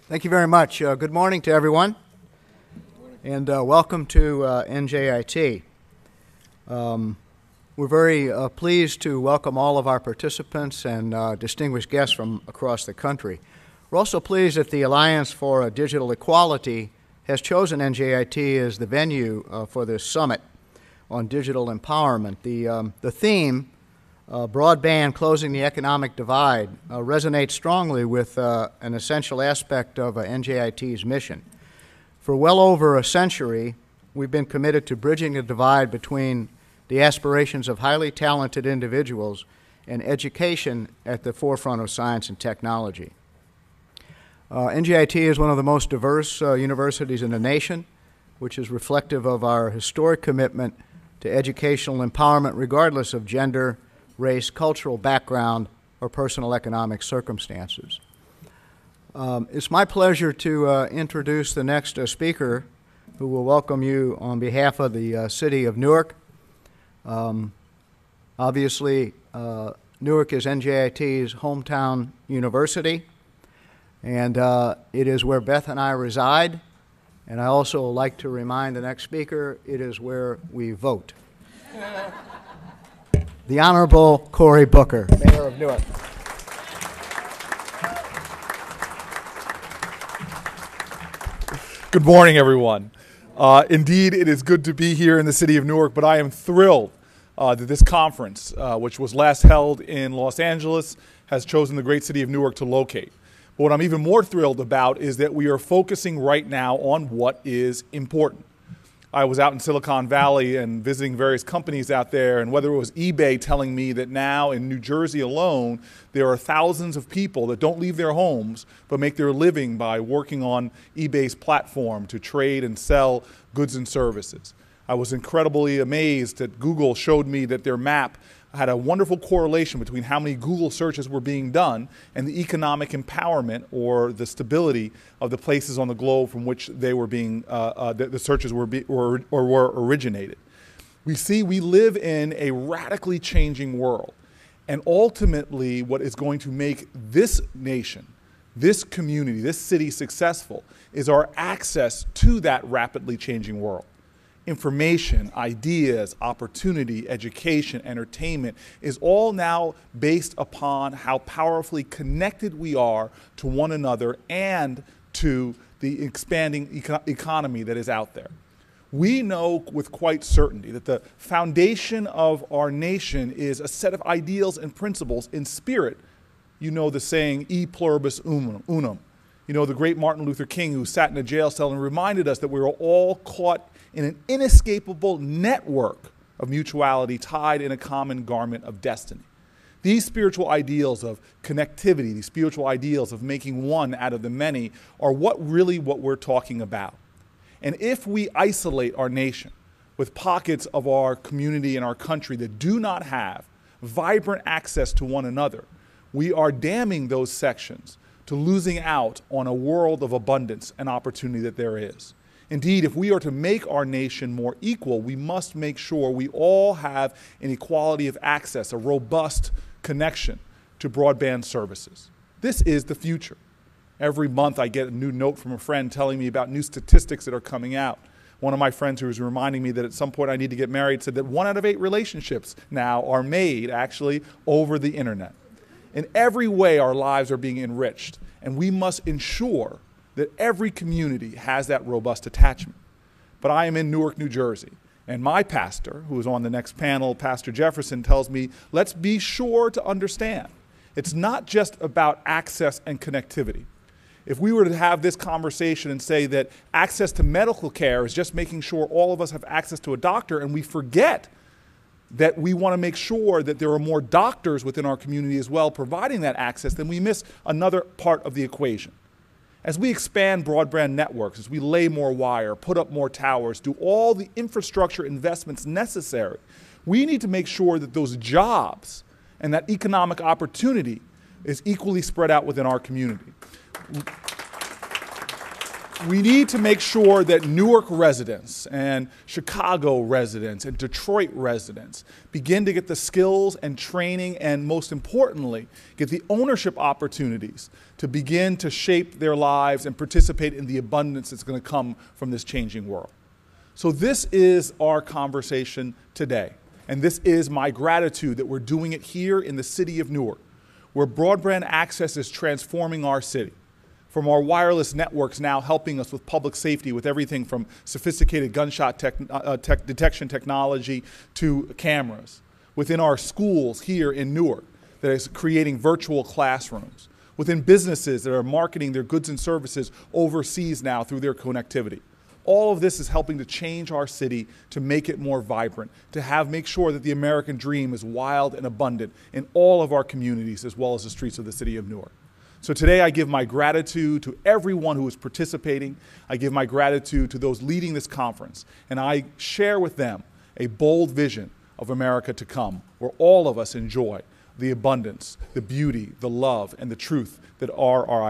Thank you very much. Good morning to everyone, and welcome to NJIT. We're very pleased to welcome all of our participants and distinguished guests from across the country. We're also pleased that the Alliance for Digital Equality has chosen NJIT as the venue for this summit on digital empowerment. The theme, broadband closing the economic divide, resonates strongly with an essential aspect of NJIT's mission. For well over a century, we've been committed to bridging the divide between the aspirations of highly talented individuals and education at the forefront of science and technology. NJIT is one of the most diverse universities in the nation, which is reflective of our historic commitment to educational empowerment regardless of gender, race, cultural background, or personal economic circumstances. It's my pleasure to introduce the next speaker, who will welcome you on behalf of the city of Newark. Obviously, Newark is NJIT's hometown university, and it is where Beth and I reside. And I also like to remind the next speaker, it is where we vote. The Honorable Cory Booker, Mayor of Newark. Good morning, everyone. Indeed, it is good to be here in the city of Newark, but I am thrilled that this conference, which was last held in Los Angeles, has chosen the great city of Newark to locate. But what I'm even more thrilled about is that we are focusing right now on what is important. I was out in Silicon Valley and visiting various companies out there, and whether it was eBay telling me that now in New Jersey alone, there are thousands of people that don't leave their homes but make their living by working on eBay's platform to trade and sell goods and services. I was incredibly amazed that Google showed me that their map had a wonderful correlation between how many Google searches were being done and the economic empowerment or the stability of the places on the globe from which they were being, the searches were originated. We live in a radically changing world, and ultimately what is going to make this nation, this community, this city successful is our access to that rapidly changing world. Information, ideas, opportunity, education, entertainment is all now based upon how powerfully connected we are to one another and to the expanding economy that is out there. We know with quite certainty that the foundation of our nation is a set of ideals and principles in spirit. You know the saying, e pluribus unum. You know the great Martin Luther King, who sat in a jail cell and reminded us that we were all caught in an inescapable network of mutuality tied in a common garment of destiny. These spiritual ideals of connectivity, these spiritual ideals of making one out of the many are what we're talking about. And if we isolate our nation with pockets of our community and our country that do not have vibrant access to one another, we are damning those sections to losing out on a world of abundance and opportunity that there is. Indeed, if we are to make our nation more equal, we must make sure we all have an equality of access, a robust connection to broadband services. This is the future. Every month I get a new note from a friend telling me about new statistics that are coming out. One of my friends who was reminding me that at some point I need to get married said that 1 out of 8 relationships now are made actually over the internet. In every way our lives are being enriched, and we must ensure that every community has that robust attachment. But I am in Newark, New Jersey, and my pastor, who is on the next panel, Pastor Jefferson, tells me, let's be sure to understand, it's not just about access and connectivity. If we were to have this conversation and say that access to medical care is just making sure all of us have access to a doctor, and we forget that we want to make sure that there are more doctors within our community as well providing that access, then we miss another part of the equation. As we expand broadband networks, as we lay more wire, put up more towers, do all the infrastructure investments necessary, we need to make sure that those jobs and that economic opportunity is equally spread out within our community. We need to make sure that Newark residents and Chicago residents and Detroit residents begin to get the skills and training and, most importantly, get the ownership opportunities to begin to shape their lives and participate in the abundance that's going to come from this changing world. So this is our conversation today, and this is my gratitude that we're doing it here in the city of Newark, where broadband access is transforming our city. From our wireless networks now helping us with public safety, with everything from sophisticated gunshot detection technology to cameras. Within our schools here in Newark that is creating virtual classrooms. Within businesses that are marketing their goods and services overseas now through their connectivity. All of this is helping to change our city, to make it more vibrant, to make sure that the American dream is wild and abundant in all of our communities as well as the streets of the city of Newark. So today I give my gratitude to everyone who is participating. I give my gratitude to those leading this conference. And I share with them a bold vision of America to come, where all of us enjoy the abundance, the beauty, the love, and the truth that are our ideas.